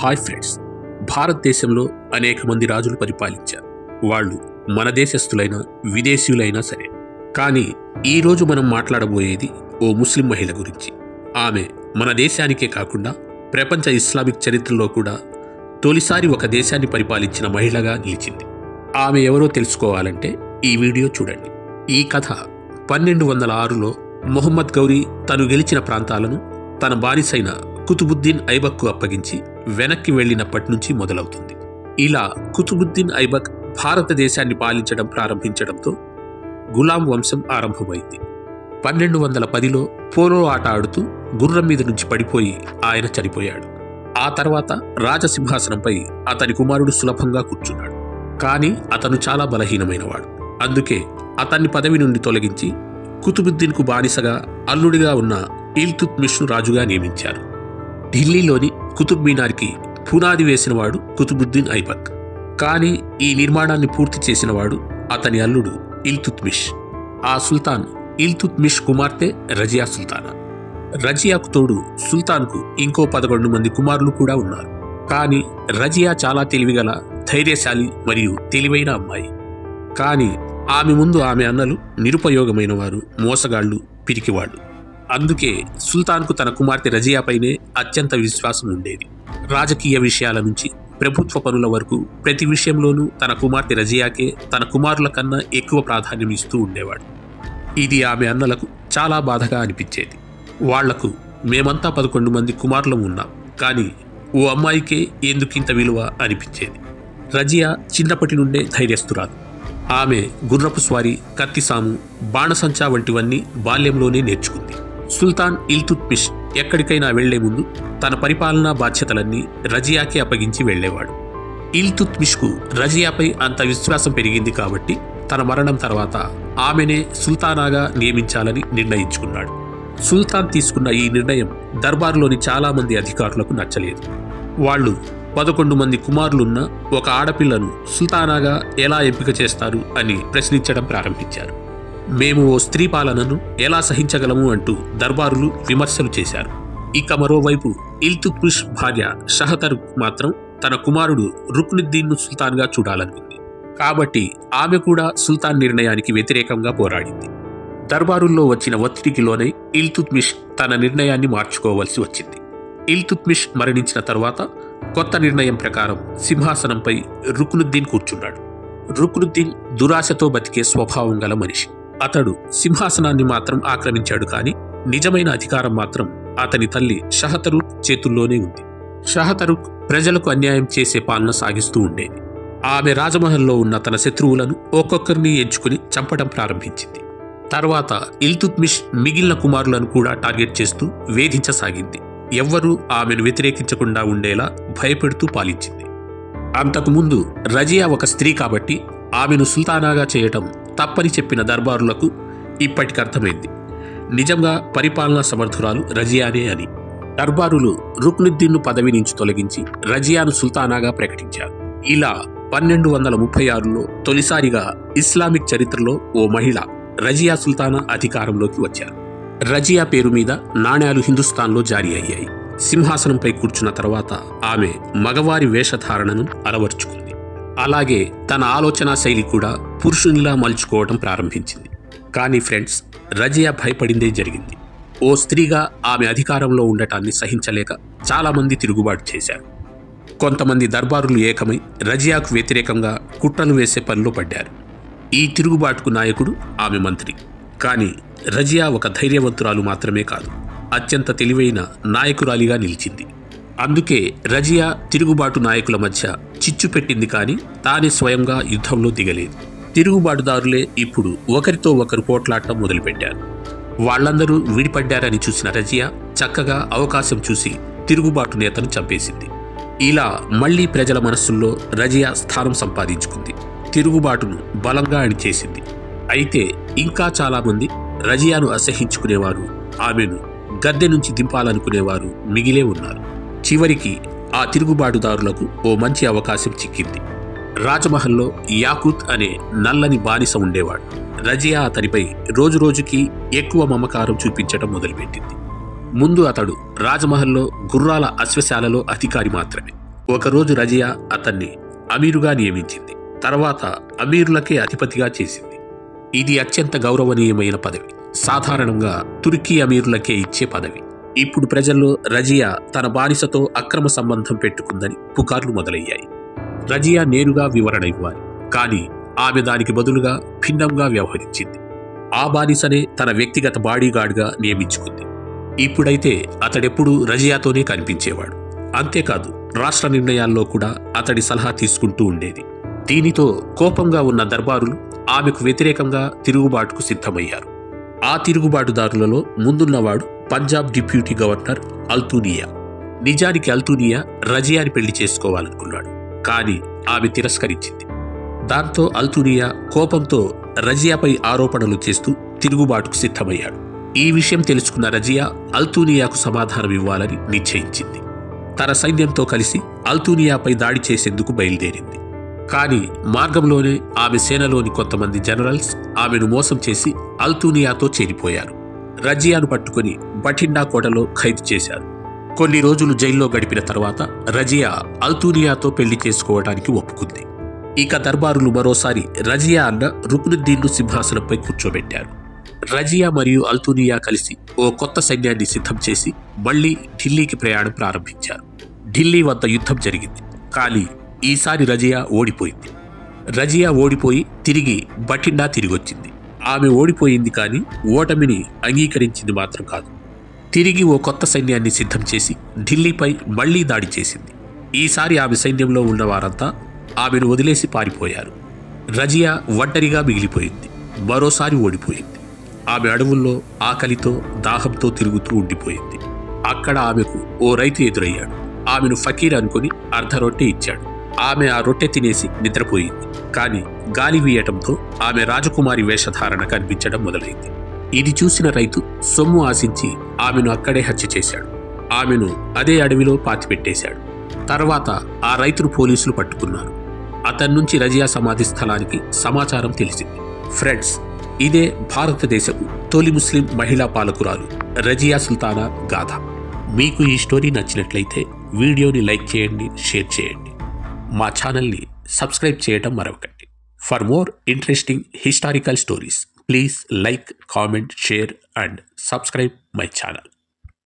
Hi friends, భారతదేశంలో అనేక మంది రాజులు పరిపాలించారు. వాళ్ళు మన దేశస్థులైనా విదేశీయులైనా సరే. కానీ ఈరోజు మనం మాట్లాడబోయేది ఓ ముస్లిం మహిళ గురించి. ఆమె మన దేశానికే కాకుండా ప్రపంచ ఇస్లామిక్ చరిత్రలో కూడా తొలిసారి ఒక దేశాన్ని పరిపాలించిన మహిళగా నిలిచింది. ఆమె ఎవరో తెలుసుకోవాలంటే ఈ వీడియో చూడండి. ఈ కథ 1206లో మొహమ్మద్ గౌరీ తను గెలిచిన ప్రాంతాలను తన బానిసైన కుతుబుద్దీన్ ఐబక్కు అప్పగించి వెనక్కి వెళ్లినప్పటి నుంచి మొదలవుతుంది. ఇలా కుతుబుద్దీన్ ఐబక్ భారతదేశాన్ని పాలించడం ప్రారంభించడంతో గులాం వంశం ఆరంభమైంది. 1210లో పోలో ఆట ఆడుతూ గుర్రం మీద నుంచి పడిపోయి ఆయన చనిపోయాడు. ఆ తర్వాత రాజసింహాసనంపై అతని కుమారుడు సులభంగా కూర్చున్నాడు. కానీ అతను చాలా బలహీనమైనవాడు. అందుకే అతన్ని పదవి నుండి తొలగించి కుతుబుద్దీన్కు బానిసగా అల్లుడిగా ఉన్న ఇల్తుత్మిష్ను రాజుగా నియమించారు. ఢిల్లీలోని కుతుబ్ మీనార్కి పునాది వేసినవాడు కుతుబుద్దీన్ ఐబక్. కానీ ఈ నిర్మాణాన్ని పూర్తి చేసినవాడు అతని అల్లుడు ఇల్తుత్మిష్. ఆ సుల్తాన్ ఇల్తుత్మిష్ కుమార్తె రజియా సుల్తానా. రజియాకు తోడు సుల్తాన్కు ఇంకో 11 మంది కుమారులు కూడా ఉన్నారు. కానీ రజియా చాలా తెలివిగల, ధైర్యశాలి మరియు తెలివైన అమ్మాయి. కానీ ఆమె ముందు ఆమె అన్నలు నిరుపయోగమైన వారు, మోసగాళ్లు, పిరికివాళ్లు. అందుకే సుల్తాన్కు తన కుమార్తె రజియాపైనే అత్యంత విశ్వాసం ఉండేది. రాజకీయ విషయాల నుంచి ప్రభుత్వ పనుల వరకు ప్రతి విషయంలోనూ తన కుమార్తె రజియాకే తన కుమారుల కన్నా ఎక్కువ ప్రాధాన్యం ఇస్తూ ఉండేవాడు. ఇది ఆమె అన్నలకు చాలా బాధగా అనిపించేది. వాళ్లకు మేమంతా 11 మంది కుమారులం ఉన్నాం, కానీ ఓ అమ్మాయికే ఎందుకింత విలువ అనిపించేది. రజియా చిన్నప్పటి నుండే ధైర్యస్తురాలు. ఆమె గుర్రపు స్వారీ, కత్తిసాము, బాణసంచా వంటివన్నీ బాల్యంలోనే నేర్చుకుంది. సుల్తాన్ ఇల్తుత్మిష్ ఎక్కడికైనా వెళ్లే ముందు తన పరిపాలనా బాధ్యతలన్నీ రజియాకే అప్పగించి వెళ్లేవాడు. ఇల్తుత్మిష్కు రజియాపై అంత విశ్వాసం పెరిగింది కాబట్టి తన మరణం తర్వాత ఆమెనే సుల్తానాగా నియమించాలని నిర్ణయించుకున్నాడు. సుల్తాన్ తీసుకున్న ఈ నిర్ణయం దర్బారులోని చాలా మంది అధికారులకు నచ్చలేదు. వాళ్ళు 11 మంది కుమారులున్న ఒక ఆడపిల్లను సుల్తానాగా ఎలా ఎంపిక చేస్తారు అని ప్రశ్నించడం ప్రారంభించారు. మేము ఓ స్త్రీ పాలనను ఎలా సహించగలము అంటూ దర్బారులు విమర్శలు చేశారు. ఇక మరోవైపు ఇల్తుత్మిష్ భార్య షహతరుక్ మాత్రం తన కుమారుడు రుక్నుద్దీన్ను సుల్తాన్గా చూడాలనుకుంది. కాబట్టి ఆమె కూడా సుల్తాన్ నిర్ణయానికి వ్యతిరేకంగా పోరాడింది. దర్బారుల్లో వచ్చిన ఒత్తిడికి లోనై ఇల్తుత్మిష్ తన నిర్ణయాన్ని మార్చుకోవాల్సి వచ్చింది. ఇల్తుత్మిష్ మరణించిన తర్వాత కొత్త నిర్ణయం ప్రకారం సింహాసనంపై రుక్నుద్దీన్ కూర్చున్నాడు. రుక్నుద్దీన్ దురాశతో బతికే స్వభావం గల మనిషి. అతడు సింహాసనాన్ని మాత్రం ఆక్రమించాడు, కానీ నిజమైన అధికారం మాత్రం అతని తల్లి షహతరుక్ చేతుల్లోనే ఉంది. షహతరుక్ ప్రజలకు అన్యాయం చేసే పాలన సాగిస్తూ ఉండేది. ఆమె రాజమహల్లో ఉన్న తన శత్రువులను ఒక్కొక్కరిని ఎంచుకుని చంపడం ప్రారంభించింది. తర్వాత ఇల్తుత్మిష్ మిగిలిన కుమారులను కూడా టార్గెట్ చేస్తూ వేధించసాగింది. ఎవ్వరూ ఆమెను వ్యతిరేకించకుండా ఉండేలా భయపెడుతూ పాలించింది. అంతకుముందు రజియా ఒక స్త్రీ కాబట్టి ఆమెను సుల్తానాగా చేయటం తప్పని చెప్పిన దర్బారులకు ఇప్పటికి అర్థమైంది నిజంగా పరిపాలనా సమర్థురాలు రజియానే అని. దర్బారులు రుక్నుద్దీన్ను పదవి నుంచి తొలగించి రజియాను సుల్తానాగా ప్రకటించారు. ఇలా 1236లో తొలిసారిగా ఇస్లామిక్ చరిత్రలో ఓ మహిళ రజియా సుల్తానా అధికారంలోకి వచ్చారు. రజియా పేరు మీద నాణ్యాలు హిందుస్థాన్లో జారీ అయ్యాయి. సింహాసనంపై కూర్చున్న తర్వాత ఆమె మగవారి వేషధారణను అలవర్చుకుంది. అలాగే తన ఆలోచన శైలి కూడా పురుషునిలా మలుచుకోవడం ప్రారంభించింది. కానీ ఫ్రెండ్స్, రజియా భయపడిందే జరిగింది. ఓ స్త్రీగా ఆమె అధికారంలో ఉండటాన్ని సహించలేక చాలామంది తిరుగుబాటు చేశారు. కొంతమంది దర్బారులు ఏకమై రజియాకు వ్యతిరేకంగా కుట్రలు వేసే పనిలో పడ్డారు. ఈ తిరుగుబాటుకు నాయకుడు ఆమె మంత్రి. కానీ రజియా ఒక ధైర్యవంతురాలు మాత్రమే కాదు, అత్యంత తెలివైన నాయకురాలిగా నిలిచింది. అందుకే రజియా తిరుగుబాటు నాయకుల మధ్య చిచ్చు పెట్టింది, కానీ తానే స్వయంగా యుద్ధంలో దిగలేదు. తిరుగుబాటుదారులే ఇప్పుడు ఒకరితో ఒకరు పోట్లాడటం మొదలుపెట్టారు. వాళ్లందరూ విడిపడ్డారని చూసిన రజియా చక్కగా అవకాశం చూసి తిరుగుబాటు నేతను చంపేసింది. ఇలా మళ్లీ ప్రజల మనస్సుల్లో రజియా స్థానం సంపాదించుకుంది. తిరుగుబాటును బలంగా అణిచేసింది. అయితే ఇంకా చాలామంది రజియాను అసహించుకునేవారు, ఆమెను గద్దె నుంచి దింపాలనుకునేవారు మిగిలే ఉన్నారు. చివరికి ఆ తిరుగుబాటుదారులకు ఓ మంచి అవకాశం చిక్కింది. రాజమహల్లో యాకూత్ అనే నల్లని బానిస ఉండేవాడు. రజియా అతనిపై రోజురోజుకి ఎక్కువ మమకారం చూపించడం మొదలుపెట్టింది. ముందు అతడు రాజమహల్లో గుర్రాల అశ్వశాలలో అధికారి మాత్రమే. ఒకరోజు రజియా అతన్ని అమీరుగా నియమించింది. తర్వాత అమీరులకే అధిపతిగా చేసింది. ఇది అత్యంత గౌరవనీయమైన పదవి. సాధారణంగా తుర్కీ అమీరులకే ఇచ్చే పదవి. ఇప్పుడు ప్రజల్లో రజియా తన బానిసతో అక్రమ సంబంధం పెట్టుకుందని పుకార్లు మొదలయ్యాయి. రజియా నేరుగా వివరణ ఇవ్వాలి, కానీ ఆమె దానికి బదులుగా భిన్నంగా వ్యవహరించింది. ఆ బానిసనే తన వ్యక్తిగత బాడీగార్డ్గా నియమించుకుంది. ఇప్పుడైతే అతడెప్పుడూ రజియాతోనే కనిపించేవాడు. అంతేకాదు, రాష్ట్ర నిర్ణయాల్లో కూడా అతడి సలహా తీసుకుంటూ ఉండేది. దీనితో కోపంగా ఉన్న దర్బారులు ఆమెకు వ్యతిరేకంగా తిరుగుబాటుకు సిద్ధమయ్యారు. ఆ తిరుగుబాటుదారులలో ముందున్నవాడు పంజాబ్ డిప్యూటీ గవర్నర్ అల్తూనియా. నిజానికి అల్తూనియా రజియాని పెళ్లి చేసుకోవాలనుకున్నాడు, కానీ ఆమె తిరస్కరించింది. దాంతో అల్తూనియా కోపంతో రజియాపై ఆరోపణలు చేస్తూ తిరుగుబాటుకు సిద్ధమయ్యాడు. ఈ విషయం తెలుసుకున్న రజియా అల్తూనియాకు సమాధానం ఇవ్వాలని నిశ్చయించింది. తన సైన్యంతో కలిసి అల్తూనియాపై దాడి చేసేందుకు బయలుదేరింది. కానీ మార్గంలోనే ఆమె సేనలోని కొంతమంది జనరల్స్ ఆమెను మోసం చేసి అల్తూనియాతో చేరిపోయారు. రజియాను పట్టుకుని బఠిండా కోటలో ఖైదు చేశారు. కొన్ని రోజులు జైల్లో గడిపిన తర్వాత రజియా అల్తూనియాతో పెళ్లి చేసుకోవడానికి ఒప్పుకుంది. ఇక దర్బారులు మరోసారి రజియా అన్న రుక్నుద్దీన్ను సింహాసనంపై కూర్చోబెట్టారు. రజియా మరియు అల్తూనియా కలిసి ఓ కొత్త సైన్యాన్ని సిద్ధం చేసి మళ్లీ ఢిల్లీకి ప్రయాణం ప్రారంభించారు. ఢిల్లీ వద్ద యుద్ధం జరిగింది, కానీ ఈసారి రజియా ఓడిపోయింది. రజియా ఓడిపోయి తిరిగి బఠిండా తిరిగొచ్చింది. ఆమె ఓడిపోయింది, కానీ ఓటమిని అంగీకరించింది మాత్రం కాదు. తిరిగి ఓ కొత్త సైన్యాన్ని సిద్ధం చేసి ఢిల్లీపై మళ్లీ దాడి చేసింది. ఈసారి ఆమె సైన్యంలో ఉన్న వారంతా ఆమెను వదిలేసి పారిపోయారు. రజియా ఒంటరిగా మిగిలిపోయింది. మరోసారి ఓడిపోయింది. ఆమె అడవుల్లో ఆకలితో దాహంతో తిరుగుతూ ఉండిపోయింది. అక్కడ ఆమెకు ఓ రైతు ఎదురయ్యాడు. ఆమెను ఫకీర్ అనుకుని అర్ధ రొట్టె ఇచ్చాడు. ఆమె ఆ రొట్టె తినేసి నిద్రపోయింది. కానీ గాలి వీయటంతో ఆమె రాజకుమారి వేషధారణ కనిపించడం మొదలైంది. ఇది చూసిన రైతు సొమ్ము ఆశించి ఆమెను అక్కడే హత్య చేశాడు. ఆమెను అదే అడవిలో పాతిపెట్టేశాడు. తర్వాత ఆ రైతును పోలీసులు పట్టుకున్నారు. అతని నుంచి రజియా సమాధి స్థలానికి సమాచారం తెలిసింది. ఫ్రెండ్స్, ఇదే భారతదేశపు తొలి ముస్లిం మహిళా పాలకురాలు రజియా సుల్తానా గాథ. మీకు ఈ స్టోరీ నచ్చినట్లయితే వీడియోని లైక్ చేయండి, షేర్ చేయండి. మా ఛానల్ని సబ్స్క్రైబ్ చేయడం మరవకండి. For more interesting historical stories, please like, comment, share and subscribe my channel.